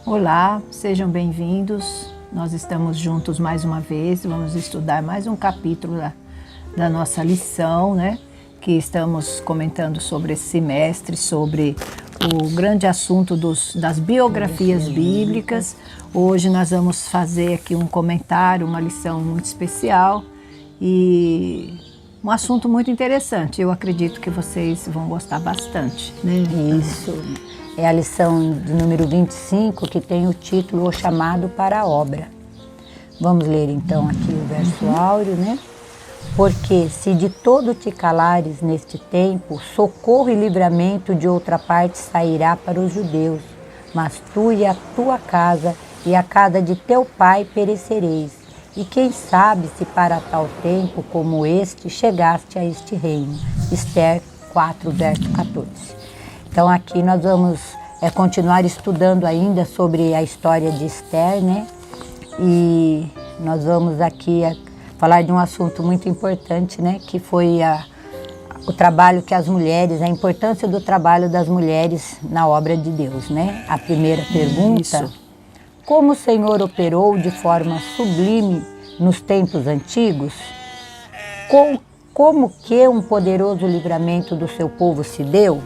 Olá, sejam bem-vindos. Nós estamos juntos mais uma vez, vamos estudar mais um capítulo da nossa lição, né? Que estamos comentando sobre esse semestre, sobre o grande assunto das biografias bíblicas. Hoje nós vamos fazer aqui um comentário, uma lição muito especial e um assunto muito interessante. Eu acredito que vocês vão gostar bastante, né? Isso. É a lição de número 25, que tem o título O Chamado para a Obra. Vamos ler então aqui o verso áureo, né? Porque se de todo te calares neste tempo, socorro e livramento de outra parte sairá para os judeus, mas tu e a tua casa e a casa de teu pai perecereis. E quem sabe se para tal tempo como este chegaste a este reino. Esther 4, verso 14. Então aqui nós vamos continuar estudando ainda sobre a história de Esther, né? E nós vamos aqui falar de um assunto muito importante, né? Que foi o trabalho que as mulheres, a importância do trabalho das mulheres na obra de Deus, né? A primeira pergunta: Isso. Como o Senhor operou de forma sublime nos tempos antigos? Como que um poderoso livramento do seu povo se deu?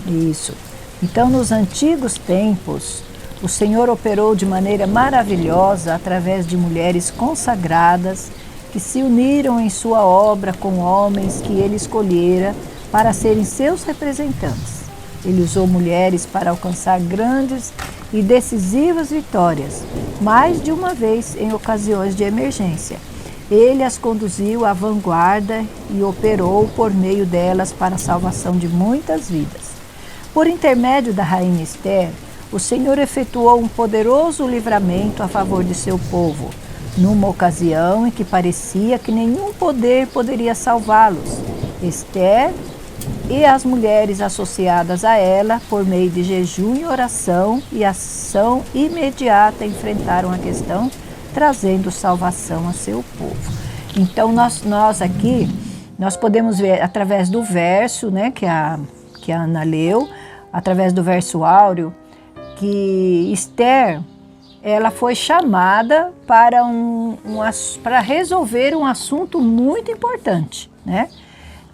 Isso. Então, nos antigos tempos, o Senhor operou de maneira maravilhosa através de mulheres consagradas que se uniram em sua obra com homens que ele escolhera para serem seus representantes. Ele usou mulheres para alcançar grandes e decisivas vitórias, mais de uma vez em ocasiões de emergência. Ele as conduziu à vanguarda e operou por meio delas para a salvação de muitas vidas. Por intermédio da rainha Esther, o Senhor efetuou um poderoso livramento a favor de seu povo, numa ocasião em que parecia que nenhum poder poderia salvá-los. Esther e as mulheres associadas a ela, por meio de jejum e oração e ação imediata, enfrentaram a questão, trazendo salvação a seu povo. Então nós aqui, nós podemos ver através do verso, né, que a Ana leu, através do verso áureo, que Esther, ela foi chamada para resolver um assunto muito importante, né?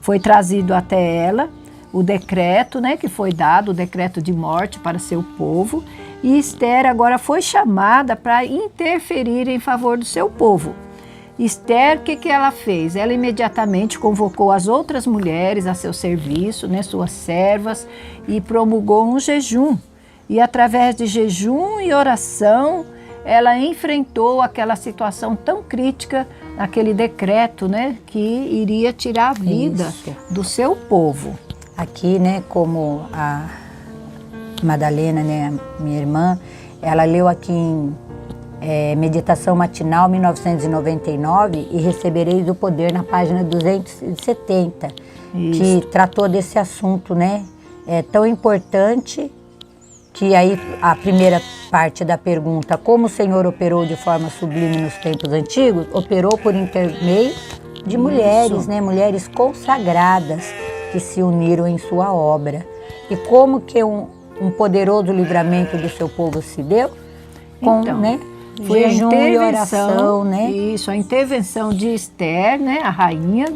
Foi trazido até ela o decreto, né, que foi dado, o decreto de morte para seu povo, e Esther agora foi chamada para interferir em favor do seu povo. Esther, o que ela fez? Ela imediatamente convocou as outras mulheres a seu serviço, né, suas servas, e promulgou um jejum. E através de jejum e oração, ela enfrentou aquela situação tão crítica, aquele decreto, né, que iria tirar a vida do seu povo. Aqui, né, como a Madalena, né, minha irmã, ela leu aqui em Meditação Matinal 1999 e Recebereis o Poder na página 270, Isso. Que tratou desse assunto, né, tão importante, que aí a primeira parte da pergunta, como o Senhor operou de forma sublime nos tempos antigos, operou por intermédio de mulheres, né, mulheres consagradas que se uniram em sua obra. E como que um poderoso livramento do seu povo se deu? Com, Então, né, foi jejum e oração, né? Isso, a intervenção de Esther, né, a rainha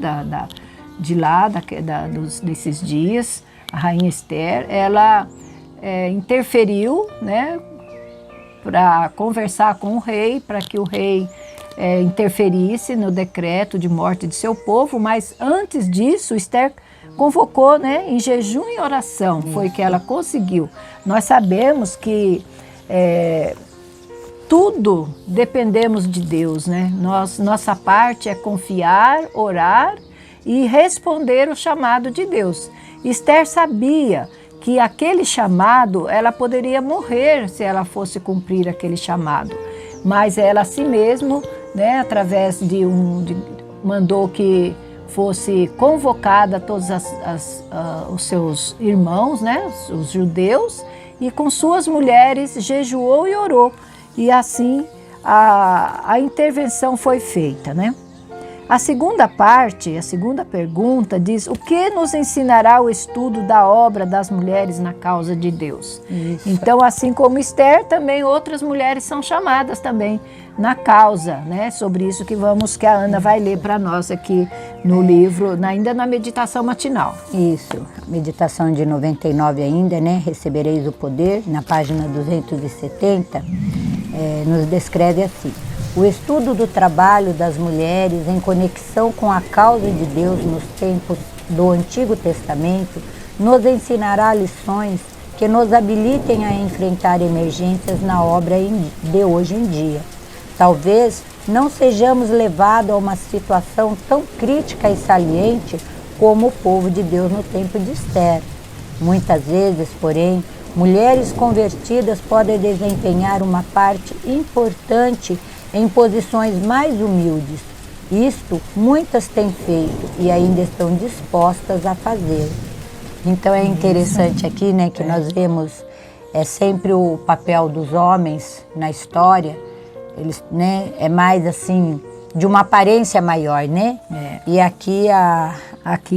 desses dias, a rainha Esther, ela interferiu, né, para conversar com o rei, para que o rei interferisse no decreto de morte de seu povo, mas antes disso, Esther convocou, né, em jejum e oração, foi que ela conseguiu. Nós sabemos que tudo dependemos de Deus, né? Nossa parte é confiar, orar e responder o chamado de Deus. Esther sabia que aquele chamado, ela poderia morrer se ela fosse cumprir aquele chamado. Mas ela a si mesmo, né, através mandou que fosse convocada todos os seus irmãos, né, os judeus, e com suas mulheres jejuou e orou. E assim a intervenção foi feita, né? A segunda parte, a segunda pergunta diz: o que nos ensinará o estudo da obra das mulheres na causa de Deus? Isso. Então, assim como Esther, também outras mulheres são chamadas também na causa, né? Sobre isso que a Ana vai ler para nós aqui no livro, ainda na meditação matinal. Isso, meditação de 99 ainda, né? Recebereis o poder, na página 270, nos descreve assim: o estudo do trabalho das mulheres em conexão com a causa de Deus nos tempos do Antigo Testamento nos ensinará lições que nos habilitem a enfrentar emergências na obra de hoje em dia. Talvez não sejamos levados a uma situação tão crítica e saliente como o povo de Deus no tempo de Esther. Muitas vezes, porém, mulheres convertidas podem desempenhar uma parte importante em posições mais humildes. Isto muitas têm feito e ainda estão dispostas a fazer. Então é interessante aqui, né, que nós vemos sempre o papel dos homens na história. Eles, né, é mais assim, de uma aparência maior, né? E aqui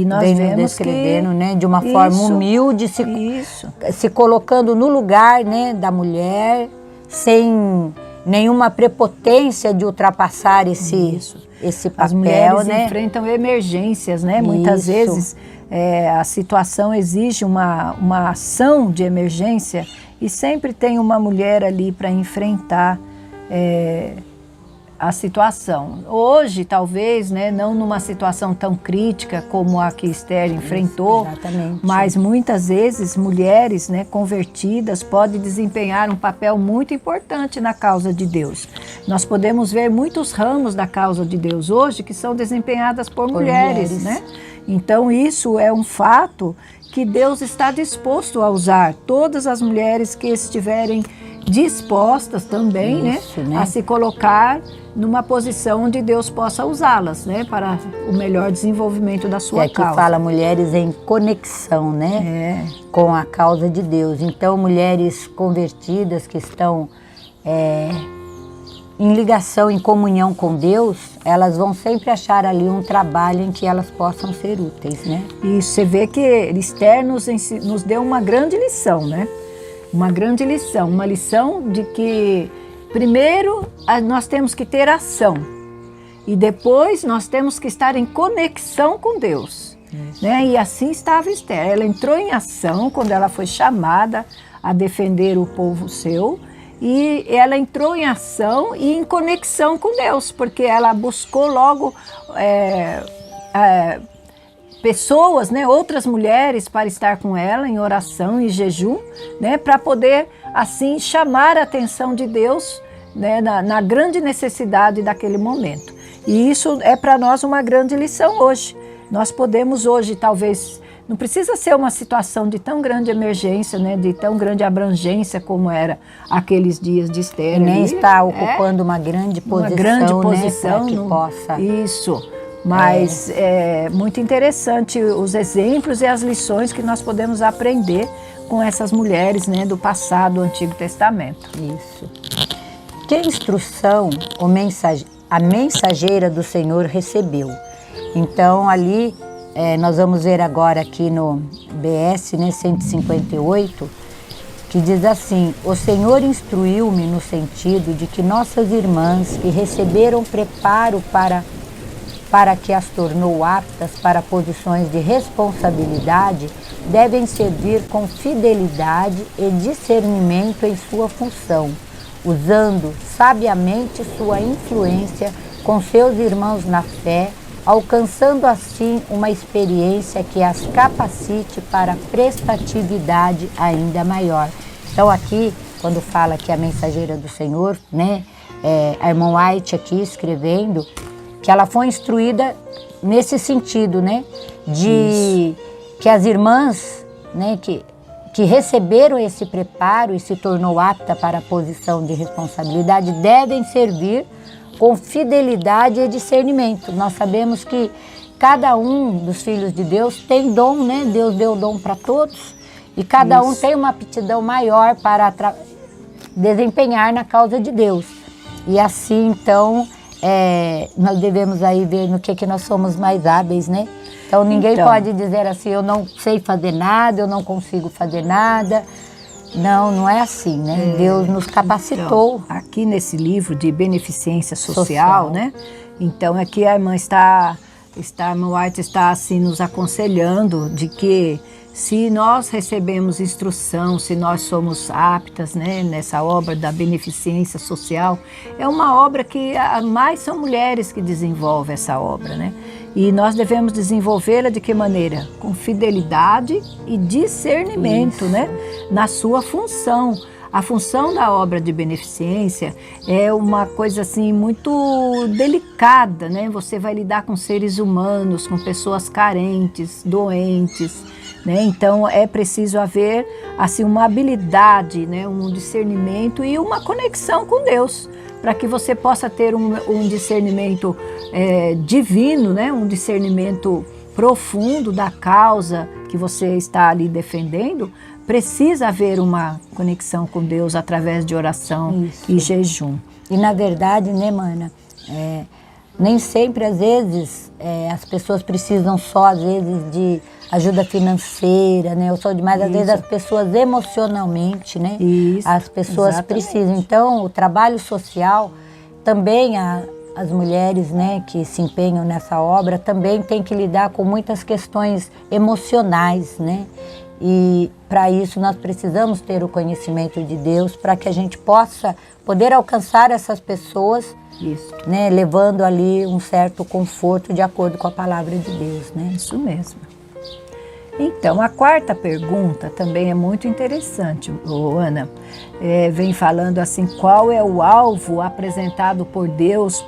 nós vemos descrevendo, que, né, de uma forma humilde, se colocando no lugar, né, da mulher, sem nenhuma prepotência de ultrapassar esse papel. As mulheres, né, enfrentam emergências, né? Muitas vezes a situação exige uma ação de emergência e sempre tem uma mulher ali para enfrentar a situação. Hoje, talvez, né, não numa situação tão crítica como a que Esther enfrentou, mas muitas vezes mulheres, né, convertidas podem desempenhar um papel muito importante na causa de Deus. Nós podemos ver muitos ramos da causa de Deus hoje que são desempenhadas por mulheres, né? Então isso é um fato que Deus está disposto a usar todas as mulheres que estiverem dispostas também, né, a se colocar numa posição onde Deus possa usá-las, né, para o melhor desenvolvimento da sua causa. Aqui fala mulheres em conexão, né, com a causa de Deus. Então, mulheres convertidas que estão em ligação, em comunhão com Deus, elas vão sempre achar ali um trabalho em que elas possam ser úteis, né? E você vê que Esther nos deu uma grande lição, né? Uma grande lição, uma lição de que, primeiro, nós temos que ter ação e depois nós temos que estar em conexão com Deus, né? E assim estava Esther. Ela entrou em ação quando ela foi chamada a defender o povo seu e ela entrou em ação e em conexão com Deus, porque ela buscou logo pessoas, né, outras mulheres para estar com ela em oração e jejum, né, para poder assim chamar a atenção de Deus, né, na grande necessidade daquele momento. E isso é para nós uma grande lição hoje. Nós podemos hoje, talvez, não precisa ser uma situação de tão grande emergência, né, de tão grande abrangência como era aqueles dias de Esther. E nem está ocupando uma grande posição, uma grande posição, né, para que possa... Isso. Mas é muito interessante os exemplos e as lições que nós podemos aprender com essas mulheres, né, do passado do Antigo Testamento. Isso. Que instrução a mensageira do Senhor recebeu? Então, ali, nós vamos ver agora aqui no BS, né, 158, que diz assim: o Senhor instruiu-me no sentido de que nossas irmãs que receberam preparo para que as tornou aptas para posições de responsabilidade, devem servir com fidelidade e discernimento em sua função, usando sabiamente sua influência com seus irmãos na fé, alcançando assim uma experiência que as capacite para prestatividade ainda maior. Então aqui, quando fala que a mensageira do Senhor, né, a irmã White aqui escrevendo, que ela foi instruída nesse sentido, né, de que as irmãs, né, que receberam esse preparo e se tornou apta para a posição de responsabilidade, devem servir com fidelidade e discernimento. Nós sabemos que cada um dos filhos de Deus tem dom, né? Deus deu dom para todos e cada um tem uma aptidão maior para desempenhar na causa de Deus. E assim, então, nós devemos aí ver no que nós somos mais hábeis, né? Então ninguém pode dizer assim, eu não sei fazer nada, eu não consigo fazer nada. Não, não é assim, né? Deus nos capacitou. Então, aqui nesse livro de beneficência social, né? Então aqui a irmã a irmã White está assim nos aconselhando de que se nós recebemos instrução, se nós somos aptas, né, nessa obra da beneficência social, é uma obra que mais são mulheres que desenvolvem essa obra, né? E nós devemos desenvolvê-la de que maneira? Com fidelidade e discernimento, né? Na sua função. A função da obra de beneficência é uma coisa assim muito delicada, né? Você vai lidar com seres humanos, com pessoas carentes, doentes, né? Então é preciso haver assim uma habilidade, né? Um discernimento e uma conexão com Deus, para que você possa ter um discernimento divino, né? Um discernimento profundo da causa que você está ali defendendo. Precisa haver uma conexão com Deus através de oração e jejum. E na verdade, né, mana, nem sempre, às vezes, as pessoas precisam só, às vezes, de ajuda financeira, né? Ou só demais, às vezes, as pessoas emocionalmente, né? As pessoas precisam. Então, o trabalho social, também as mulheres, né, que se empenham nessa obra, também tem que lidar com muitas questões emocionais, né? E para isso nós precisamos ter o conhecimento de Deus para que a gente possa poder alcançar essas pessoas, né, levando ali um certo conforto de acordo com a palavra de Deus, né? Isso mesmo. Então, a quarta pergunta também é muito interessante, Ana. Vem falando assim, qual é o alvo apresentado por Deus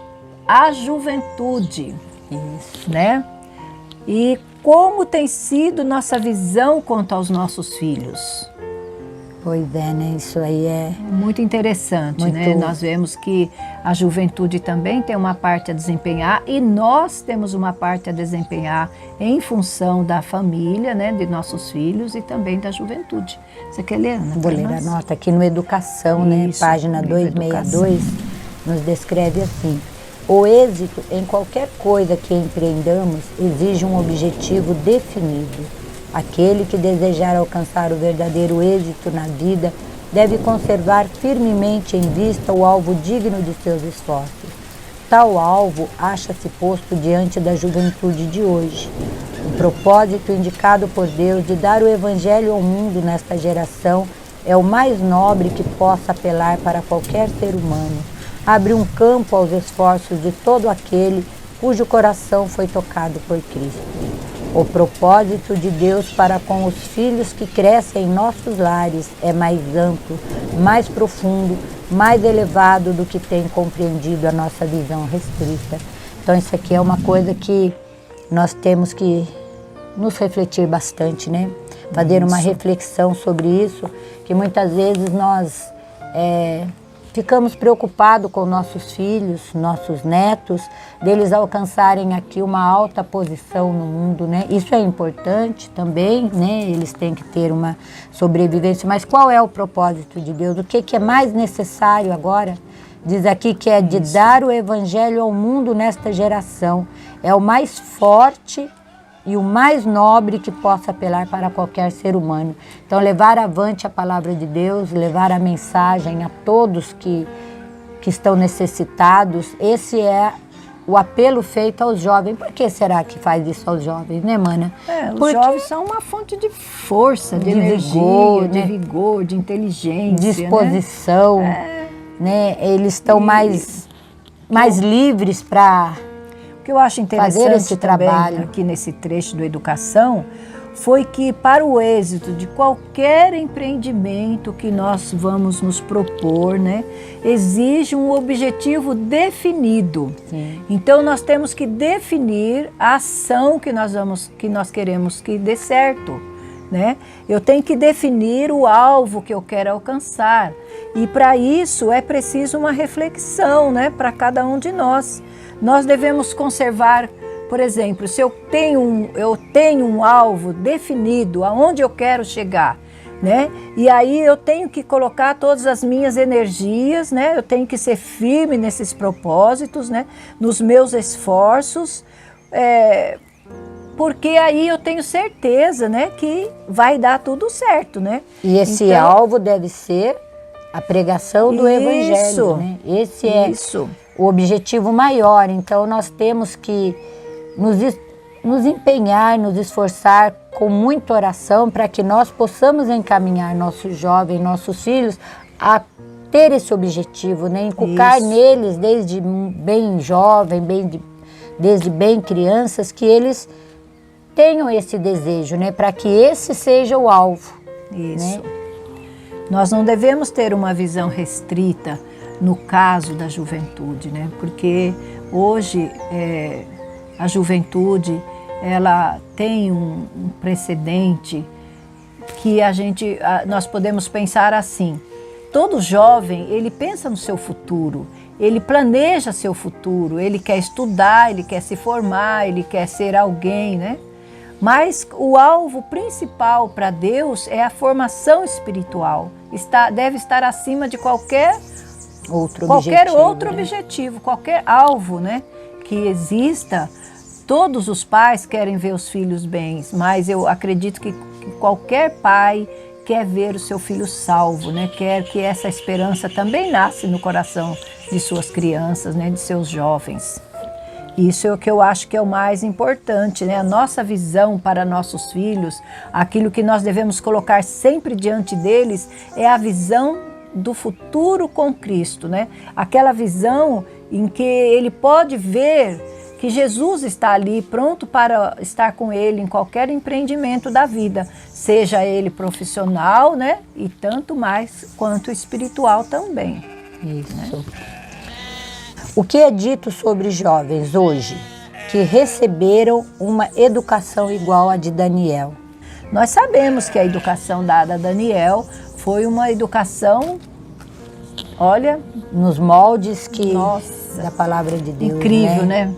à juventude? Isso. Né? E como tem sido nossa visão quanto aos nossos filhos? Pois é, né? Isso aí é muito interessante, né? Nós vemos que a juventude também tem uma parte a desempenhar e nós temos uma parte a desempenhar em função da família, né? De nossos filhos e também da juventude. Você quer ler, Ana? Vou ler a nota aqui no Educação, né? Página 262, nos descreve assim: o êxito em qualquer coisa que empreendamos exige um objetivo definido. Aquele que desejar alcançar o verdadeiro êxito na vida deve conservar firmemente em vista o alvo digno de seus esforços. Tal alvo acha-se posto diante da juventude de hoje. O propósito indicado por Deus de dar o Evangelho ao mundo nesta geração é o mais nobre que possa apelar para qualquer ser humano. Abre um campo aos esforços de todo aquele cujo coração foi tocado por Cristo. O propósito de Deus para com os filhos que crescem em nossos lares é mais amplo, mais profundo, mais elevado do que tem compreendido a nossa visão restrita. Então isso aqui é uma coisa que nós temos que nos refletir bastante, né? Fazer uma reflexão sobre isso, que muitas vezes nós ficamos preocupados com nossos filhos, nossos netos, deles alcançarem aqui uma alta posição no mundo, né? Isso é importante também, né? Eles têm que ter uma sobrevivência, mas qual é o propósito de Deus? O que é mais necessário agora? Diz aqui que é de dar o Evangelho ao mundo nesta geração. É o mais forte e o mais nobre que possa apelar para qualquer ser humano. Então, levar avante a palavra de Deus, levar a mensagem a todos que estão necessitados, esse é o apelo feito aos jovens. Por que será que faz isso aos jovens, né, mana? Os jovens são uma fonte de força, de energia, de vigor, de inteligência, disposição, né? Eles estão mais livres para o que eu acho interessante também aqui nesse trecho do Educação foi que para o êxito de qualquer empreendimento que nós vamos nos propor, né, exige um objetivo definido. Sim. Então nós temos que definir a ação que nós queremos que dê certo, né? Eu tenho que definir o alvo que eu quero alcançar e para isso é preciso uma reflexão, né, para cada um de nós. Nós devemos conservar, por exemplo, se eu tenho um alvo definido, aonde eu quero chegar, né? E aí eu tenho que colocar todas as minhas energias, né? Eu tenho que ser firme nesses propósitos, né? Nos meus esforços, porque aí eu tenho certeza, né? Que vai dar tudo certo, né? E esse alvo deve ser a pregação do Evangelho, né? Esse é o objetivo maior. Então nós temos que nos empenhar, nos esforçar com muita oração para que nós possamos encaminhar nossos jovens, nossos filhos a ter esse objetivo, né? Inculcar neles desde bem jovem, desde bem crianças, que eles tenham esse desejo, né? Para que esse seja o alvo. Isso. Né? Nós não devemos ter uma visão restrita no caso da juventude, né? Porque hoje a juventude ela tem um precedente que nós podemos pensar assim. Todo jovem, ele pensa no seu futuro, ele planeja seu futuro, ele quer estudar, ele quer se formar, ele quer ser alguém, né? Mas o alvo principal para Deus é a formação espiritual. Deve estar acima de qualquer outro objetivo, qualquer alvo, né, que exista. Todos os pais querem ver os filhos bem, mas eu acredito que qualquer pai quer ver o seu filho salvo, né? Quer que essa esperança também nasce no coração de suas crianças, né? De seus jovens. Isso é o que eu acho que é o mais importante, né? A nossa visão para nossos filhos, aquilo que nós devemos colocar sempre diante deles é a visão do futuro com Cristo, né? Aquela visão em que ele pode ver que Jesus está ali pronto para estar com ele em qualquer empreendimento da vida, seja ele profissional, né? E tanto mais quanto espiritual também. Isso. Né? O que é dito sobre jovens hoje que receberam uma educação igual à de Daniel? Nós sabemos que a educação dada a Daniel foi uma educação, olha, nos moldes da palavra de Deus. Incrível, né?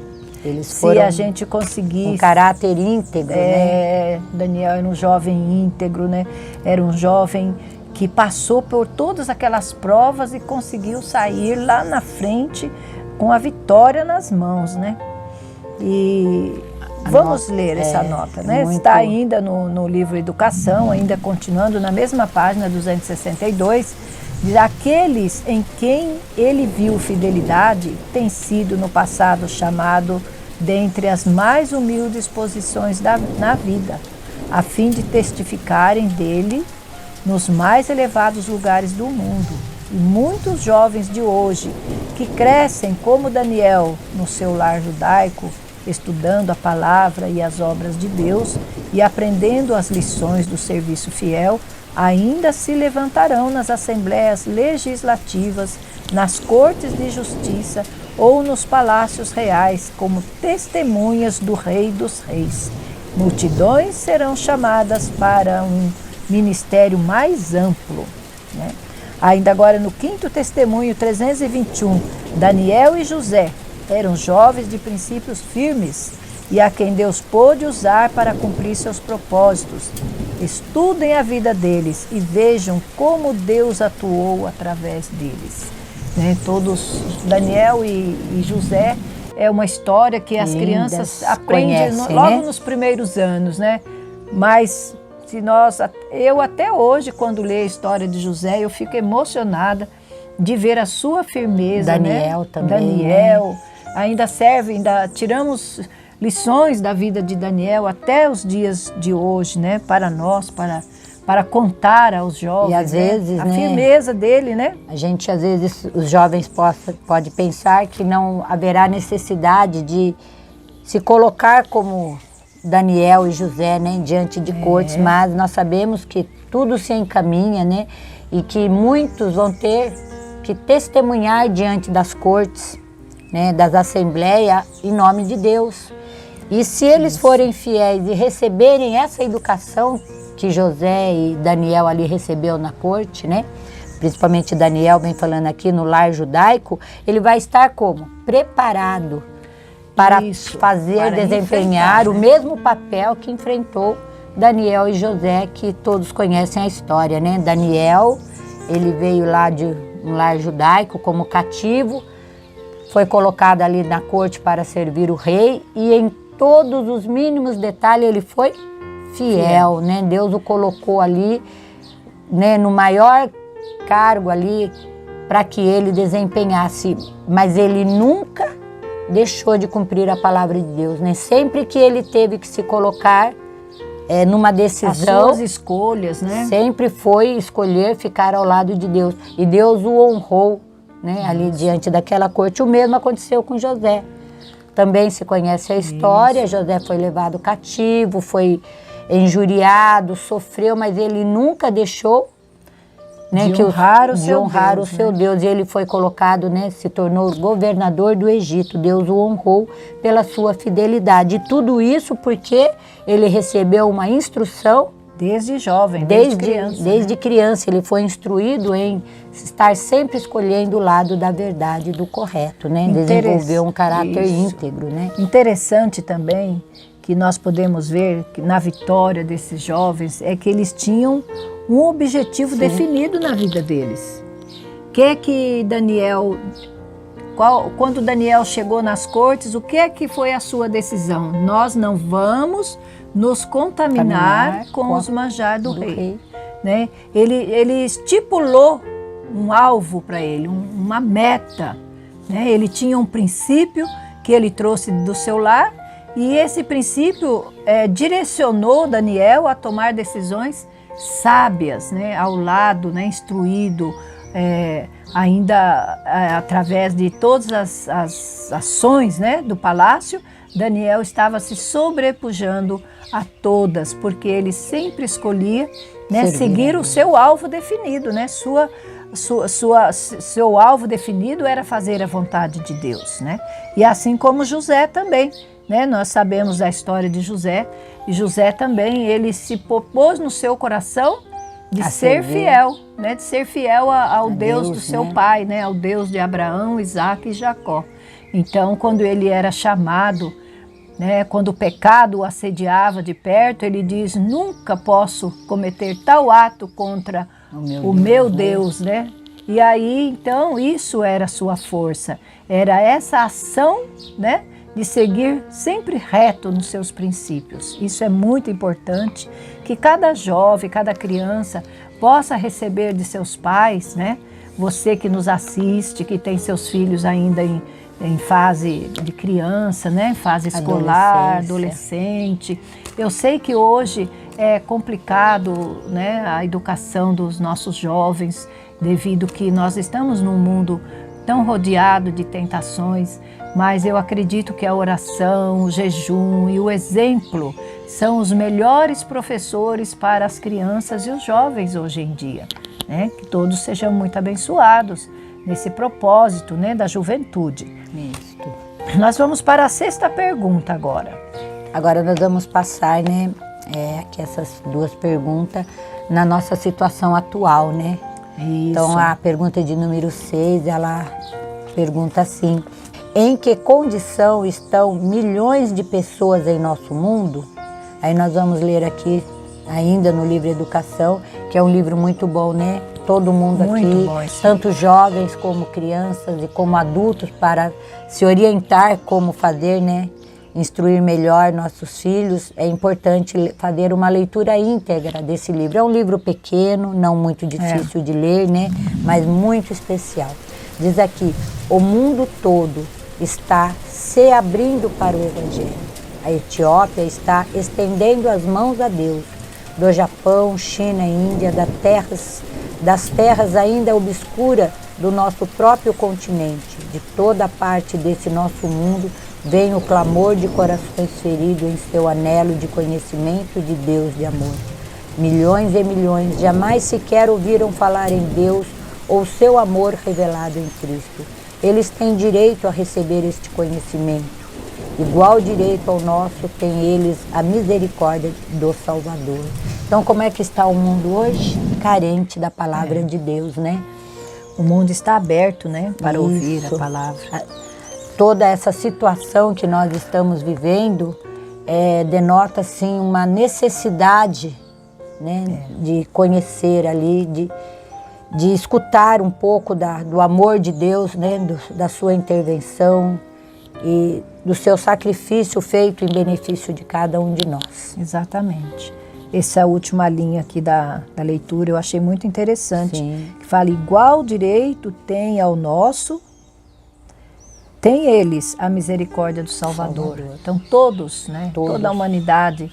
Eles foram, se a gente conseguisse, um caráter íntegro, né? Daniel era um jovem íntegro, né? Era um jovem que passou por todas aquelas provas e conseguiu sair lá na frente com a vitória nas mãos, né? E vamos ler essa nota, né? Está ainda no livro Educação, ainda continuando na mesma página 262, diz: aqueles em quem ele viu fidelidade tem sido no passado chamado dentre as mais humildes posições na vida, a fim de testificarem dele nos mais elevados lugares do mundo. E muitos jovens de hoje que crescem como Daniel no seu lar judaico, estudando a palavra e as obras de Deus e aprendendo as lições do serviço fiel, ainda se levantarão nas assembleias legislativas, nas cortes de justiça ou nos palácios reais como testemunhas do Rei dos Reis. Multidões serão chamadas para um ministério mais amplo, né? Ainda agora no quinto testemunho 321, Daniel e José eram jovens de princípios firmes e a quem Deus pôde usar para cumprir seus propósitos. Estudem a vida deles e vejam como Deus atuou através deles. Né? Todos, Daniel e José, é uma história que as crianças aprendem logo nos primeiros anos, né? Mas eu até hoje, quando leio a história de José, eu fico emocionada de ver a sua firmeza. Daniel, né? Também. Daniel, né? Ainda tiramos lições da vida de Daniel até os dias de hoje, né? Para nós, para contar aos jovens. E às vezes, a firmeza dele, né? A gente, às vezes, os jovens pode pensar que não haverá necessidade de se colocar como Daniel e José, né, diante de cortes, mas nós sabemos que tudo se encaminha, né, e que muitos vão ter que testemunhar diante das cortes, né, das assembleias, em nome de Deus. E se eles forem fiéis e receberem essa educação que José e Daniel ali recebeu na corte, né, principalmente Daniel vem falando aqui no lar judaico, ele vai estar como? Preparado para desempenhar o mesmo papel que enfrentou Daniel e José, que todos conhecem a história, né? Daniel, ele veio lá de um lar judaico como cativo, foi colocado ali na corte para servir o rei e em todos os mínimos detalhes ele foi fiel, né? Deus o colocou ali, né, no maior cargo ali para que ele desempenhasse, mas ele nunca deixou de cumprir a palavra de Deus, né? Sempre que ele teve que se colocar numa decisão, as suas escolhas, né? Sempre foi escolher ficar ao lado de Deus. E Deus o honrou, né? Ali diante daquela corte. O mesmo aconteceu com José. Também se conhece a história. Isso. José foi levado cativo, foi injuriado, sofreu, mas ele nunca deixou, né, de honrar o seu Deus. E ele foi colocado, né, se tornou governador do Egito. Deus o honrou pela sua fidelidade. E tudo isso porque ele recebeu uma instrução desde jovem, desde criança. Desde criança ele foi instruído em estar sempre escolhendo o lado da verdade, do correto, né? Desenvolveu um caráter íntegro, né? Interessante também que nós podemos ver que na vitória desses jovens é que eles tinham um objetivo definido na vida deles. Que é que Daniel, quando Daniel chegou nas cortes, o que é que foi a sua decisão? Nós não vamos nos contaminar com os manjares do rei. Né? Ele estipulou um alvo para ele, uma meta. Né? Ele tinha um princípio que ele trouxe do seu lar e esse princípio direcionou Daniel a tomar decisões sábias, né? Ao lado, né? Instruído, ainda através de todas as ações, né? Do palácio. Daniel estava se sobrepujando a todas, porque ele sempre escolhia, né, seguir o seu alvo definido, né? Seu alvo definido era fazer a vontade de Deus, né? E assim como José também, né? Nós sabemos da história de José, e José também, ele se propôs no seu coração de ser fiel, né? De ser fiel ao Deus do seu pai, né? Ao Deus de Abraão, Isaque e Jacó. Então, quando ele era chamado, né, quando o pecado o assediava de perto, ele diz, nunca posso cometer tal ato contra o meu Deus, né? E aí, então, isso era a sua força, era essa ação, né, de seguir sempre reto nos seus princípios. Isso é muito importante, que cada jovem, cada criança possa receber de seus pais, né? Você que nos assiste, que tem seus filhos ainda em fase de criança, né? Em fase escolar, adolescente. Eu sei que hoje é complicado, né, a educação dos nossos jovens, devido que nós estamos num mundo tão rodeado de tentações, mas eu acredito que a oração, o jejum e o exemplo são os melhores professores para as crianças e os jovens hoje em dia, né? Que todos sejam muito abençoados nesse propósito, né, da juventude. Isso. Nós vamos para a sexta pergunta agora. Agora nós vamos passar, né, aqui essas duas perguntas na nossa situação atual, né? Isso. Então a pergunta de número 6, ela pergunta assim: em que condição estão milhões de pessoas em nosso mundo? Aí nós vamos ler aqui ainda no livro Educação, que é um livro muito bom, né? Todo mundo muito aqui, bom, tanto jovens como crianças e como adultos, para se orientar como fazer, né? Instruir melhor nossos filhos. É importante fazer uma leitura íntegra desse livro. É um livro pequeno, não muito difícil de ler, né? Mas muito especial. Diz aqui, o mundo todo está se abrindo para o Evangelho. A Etiópia está estendendo as mãos a Deus. Do Japão, China e Índia, das terras ainda obscuras do nosso próprio continente, de toda parte desse nosso mundo, vem o clamor de corações feridos em seu anelo de conhecimento de Deus de amor. Milhões e milhões jamais sequer ouviram falar em Deus ou seu amor revelado em Cristo. Eles têm direito a receber este conhecimento. Igual direito ao nosso tem eles a misericórdia do Salvador. Então, como é que está o mundo hoje? Carente da palavra de Deus, né? O mundo está aberto, né, para ouvir a palavra. Toda essa situação que nós estamos vivendo denota assim uma necessidade, né, de conhecer ali, de escutar um pouco do amor de Deus, né, da sua intervenção e do seu sacrifício feito em benefício de cada um de nós. Exatamente. Essa última linha aqui da leitura eu achei muito interessante. Sim. Que fala: igual direito tem ao nosso, tem eles a misericórdia do Salvador. Então todos, né, toda a humanidade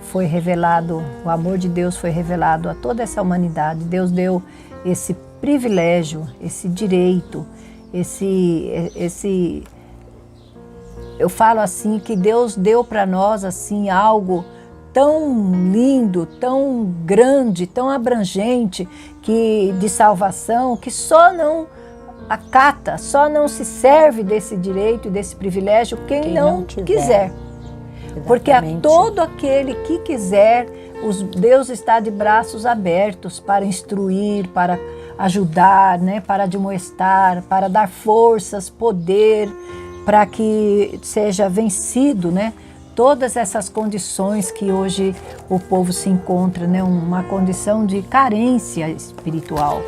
foi revelado, o amor de Deus foi revelado a toda essa humanidade. Deus deu esse privilégio, esse direito, eu falo assim, que Deus deu para nós assim algo tão lindo, tão grande, tão abrangente, de salvação, que só não acata, só não se serve desse direito e desse privilégio quem não quiser. Porque a todo aquele que quiser, Deus está de braços abertos para instruir, para ajudar, né, para admoestar, para dar forças, poder, para que seja vencido, né, todas essas condições que hoje o povo se encontra, né, uma condição de carência espiritual.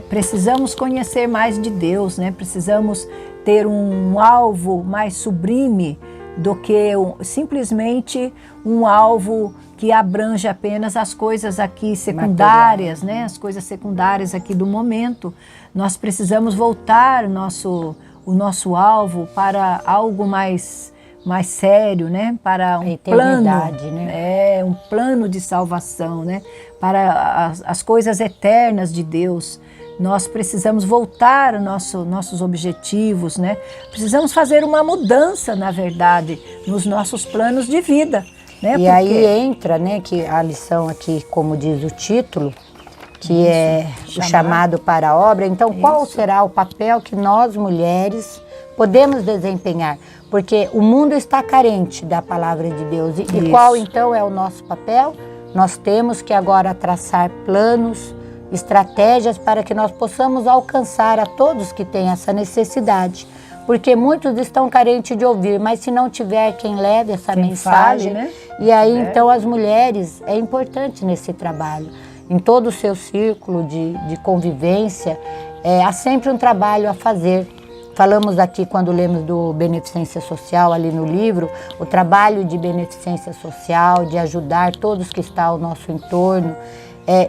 Precisamos conhecer mais de Deus, né, precisamos ter um alvo mais sublime do que simplesmente um alvo que abrange apenas as coisas aqui secundárias, né? As coisas secundárias aqui do momento. Nós precisamos voltar o nosso alvo para algo mais sério, né? Para um plano, né? Um plano de salvação, né? Para as coisas eternas de Deus. Nós precisamos voltar aos nossos objetivos, né? Precisamos fazer uma mudança, na verdade, nos nossos planos de vida, né? E aí entra, né, que a lição aqui, como diz o título, que é o chamado para a obra. Então, qual será o papel que nós, mulheres, podemos desempenhar? Porque o mundo está carente da palavra de Deus. E qual, então, é o nosso papel? Nós temos que agora traçar planos, estratégias para que nós possamos alcançar a todos que têm essa necessidade. Porque muitos estão carentes de ouvir, mas se não tiver quem leve essa mensagem, fale, né? E aí então as mulheres, é importante nesse trabalho, em todo o seu círculo de convivência, há sempre um trabalho a fazer. Falamos aqui, quando lemos do Beneficência Social, ali no livro, o trabalho de beneficência social, de ajudar todos que estão ao nosso entorno.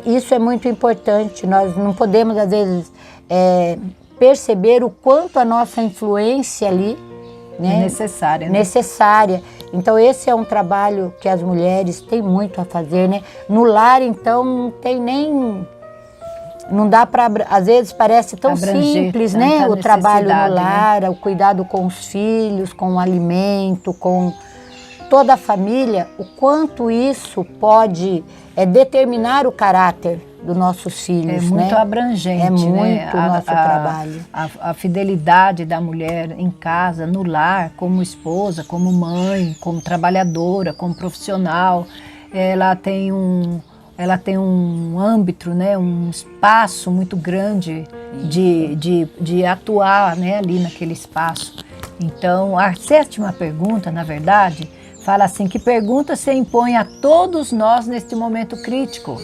Isso é muito importante. Nós não podemos, às vezes, perceber o quanto a nossa influência ali, né, é necessária, né? Necessária. Então, esse é um trabalho que as mulheres têm muito a fazer, né? No lar, então, não tem nem... Não dá para... Às vezes parece tão simples, né? O trabalho no lar, né? O cuidado com os filhos, com o alimento, com toda a família. O quanto isso pode determinar o caráter dos nossos filhos, né? É muito abrangente, é muito, né? O nosso trabalho. A fidelidade da mulher em casa, no lar, como esposa, como mãe, como trabalhadora, como profissional, ela tem um âmbito, né? Um espaço muito grande de atuar, né? Ali naquele espaço. Então, a 7ª pergunta, na verdade, fala assim: que pergunta se impõe a todos nós neste momento crítico?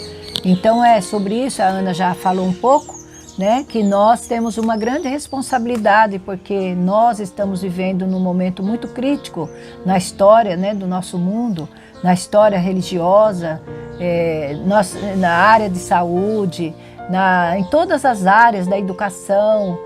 Então sobre isso a Ana já falou um pouco, né? Que nós temos uma grande responsabilidade, porque nós estamos vivendo num momento muito crítico na história, né, do nosso mundo, na história religiosa, na área de saúde, em todas as áreas da educação.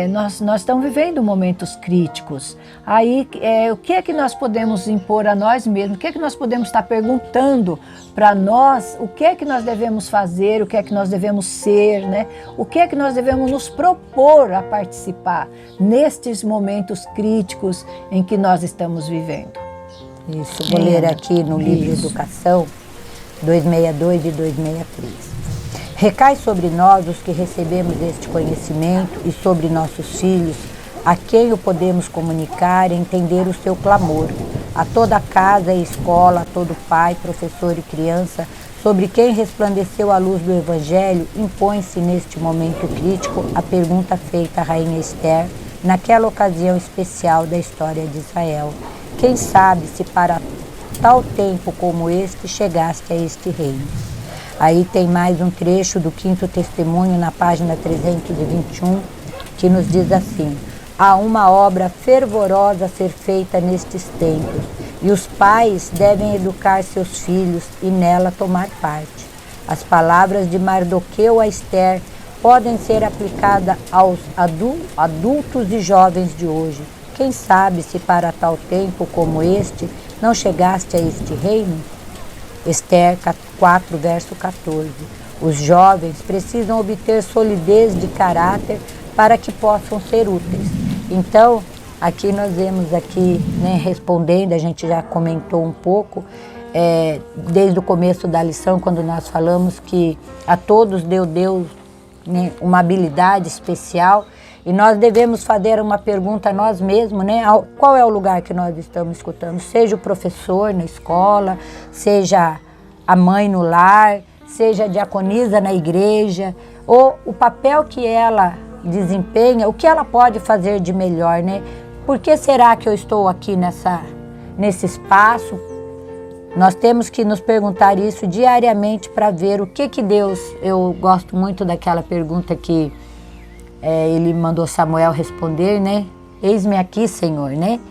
Nós estamos vivendo momentos críticos. Aí, o que é que nós podemos impor a nós mesmos? O que é que nós podemos estar perguntando para nós? O que é que nós devemos fazer? O que é que nós devemos ser, né? O que é que nós devemos nos propor a participar nestes momentos críticos em que nós estamos vivendo? Isso, vou ler aqui no livro Educação, 262 e 263. Recai sobre nós os que recebemos este conhecimento e sobre nossos filhos, a quem o podemos comunicar e entender o seu clamor, a toda casa e escola, a todo pai, professor e criança, sobre quem resplandeceu a luz do Evangelho, impõe-se neste momento crítico a pergunta feita à rainha Esther, naquela ocasião especial da história de Israel. Quem sabe se para tal tempo como este chegaste a este reino. Aí tem mais um trecho do 5º testemunho, na página 321, que nos diz assim: há uma obra fervorosa a ser feita nestes tempos, e os pais devem educar seus filhos e nela tomar parte. As palavras de Mardoqueu a Esther podem ser aplicadas aos adultos e jovens de hoje. Quem sabe se para tal tempo como este não chegaste a este reino? Esther 4, verso 14. Os jovens precisam obter solidez de caráter para que possam ser úteis. Então, aqui nós vemos aqui, né, respondendo, a gente já comentou um pouco, desde o começo da lição, quando nós falamos que a todos deu Deus, né, uma habilidade especial, e nós devemos fazer uma pergunta a nós mesmos, né? Qual é o lugar que nós estamos escutando? Seja o professor na escola, seja a mãe no lar, seja a diaconisa na igreja, ou o papel que ela desempenha, o que ela pode fazer de melhor, né? Por que será que eu estou aqui nesse espaço? Nós temos que nos perguntar isso diariamente para ver o que Deus... Eu gosto muito daquela pergunta que ele mandou Samuel responder, né? Eis-me aqui, Senhor, né?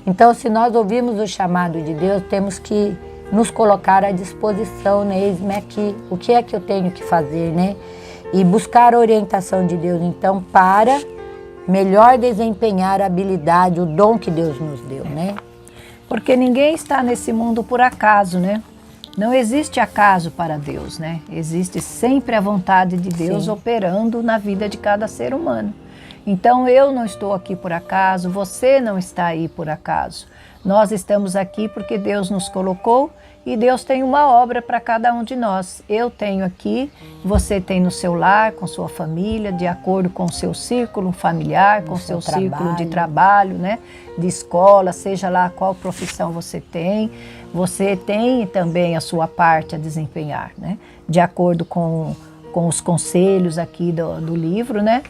Então, se nós ouvirmos o chamado de Deus, temos que nos colocar à disposição, né? Eis-me aqui, o que é que eu tenho que fazer, né? E buscar a orientação de Deus, então, para melhor desempenhar a habilidade, o dom que Deus nos deu, né? Porque ninguém está nesse mundo por acaso, né? Não existe acaso para Deus, né? Existe sempre a vontade de Deus Sim. operando na vida de cada ser humano. Então eu não estou aqui por acaso, você não está aí por acaso. Nós estamos aqui porque Deus nos colocou e Deus tem uma obra para cada um de nós. Eu tenho aqui, você tem no seu lar, com sua família, de acordo com o seu círculo familiar, com o seu círculo de trabalho, né? De escola, seja lá qual profissão você tem. Você tem também a sua parte a desempenhar, né? De acordo com os conselhos aqui do livro, né?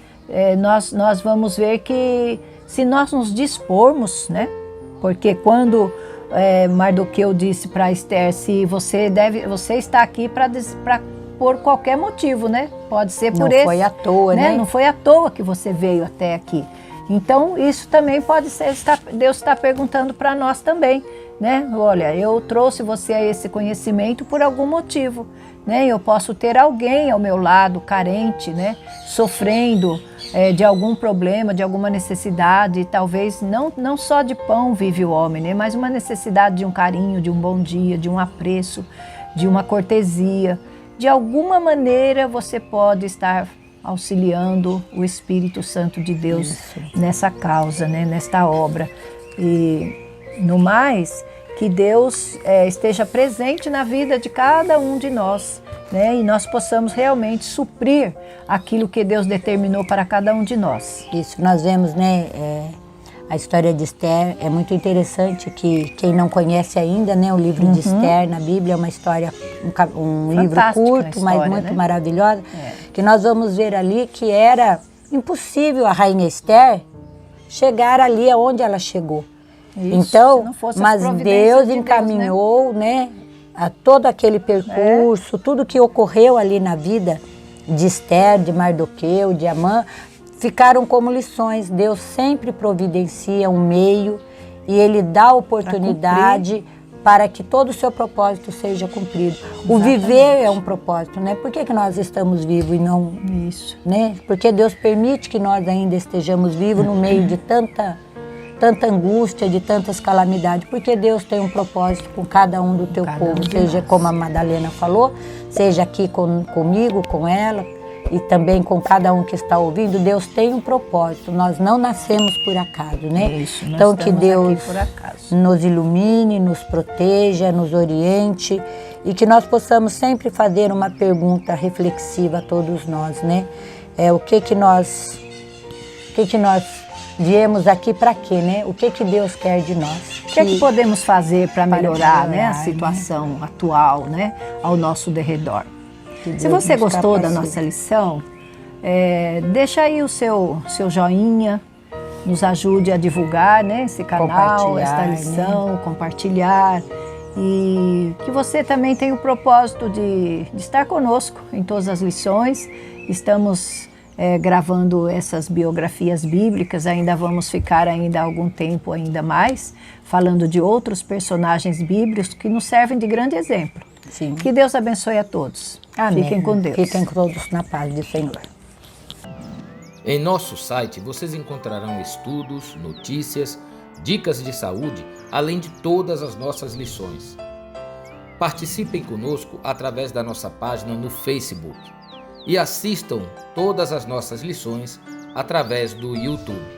Nós vamos ver que se nós nos dispormos, né? Porque quando Mardoqueu disse para Esther, se você está aqui por qualquer motivo, né? Pode ser por esse. Não foi à toa, né? Não foi à toa que você veio até aqui. Então isso também pode ser, Deus está perguntando para nós também, né? Olha, eu trouxe você a esse conhecimento por algum motivo, né? Eu posso ter alguém ao meu lado carente, né? Sofrendo de algum problema, de alguma necessidade, talvez não só de pão vive o homem, né? Mas uma necessidade de um carinho, de um bom dia, de um apreço, de uma cortesia. De alguma maneira você pode estar auxiliando o Espírito Santo de Deus nessa causa, né? Nesta obra. E no mais, que Deus esteja presente na vida de cada um de nós, né? E nós possamos realmente suprir aquilo que Deus determinou para cada um de nós. Isso, nós vemos, né, a história de Esther. É muito interessante que quem não conhece ainda, né, o livro de Esther na Bíblia, é uma história, um livro curto, mas muito, né, maravilhosa, que nós vamos ver ali que era impossível a rainha Esther chegar ali aonde ela chegou. Isso, então, mas Deus encaminhou, né, a todo aquele percurso, tudo que ocorreu ali na vida de Esther, de Mardoqueu, de Amã, ficaram como lições. Deus sempre providencia um meio e Ele dá oportunidade para que todo o seu propósito seja cumprido. Exatamente. O viver é um propósito, né? Por que nós estamos vivos e não... Isso. Né? Porque Deus permite que nós ainda estejamos vivos no meio de tanta angústia, de tantas calamidades, porque Deus tem um propósito com cada um do teu povo, seja como a Madalena falou, seja aqui comigo, com ela, e também com cada um que está ouvindo. Deus tem um propósito, nós não nascemos por acaso, né? Isso, então que Deus nos ilumine, nos proteja, nos oriente, e que nós possamos sempre fazer uma pergunta reflexiva a todos nós, né? O que nós viemos aqui para quê, né? O que Deus quer de nós? O que podemos fazer para melhorar, né, a situação atual, né, ao nosso derredor? Se você gostou da nossa lição, deixa aí o seu joinha, nos ajude a divulgar, né, esse canal, esta lição, né? Compartilhar. E que você também tenha o propósito de estar conosco em todas as lições. Estamos gravando essas biografias bíblicas, ainda vamos ficar ainda algum tempo ainda mais, falando de outros personagens bíblicos que nos servem de grande exemplo. Sim. Que Deus abençoe a todos. Amém. Fiquem com Deus. Fiquem todos na paz do Senhor. Em nosso site vocês encontrarão estudos, notícias, dicas de saúde, além de todas as nossas lições. Participem conosco através da nossa página no Facebook e assistam todas as nossas lições através do YouTube.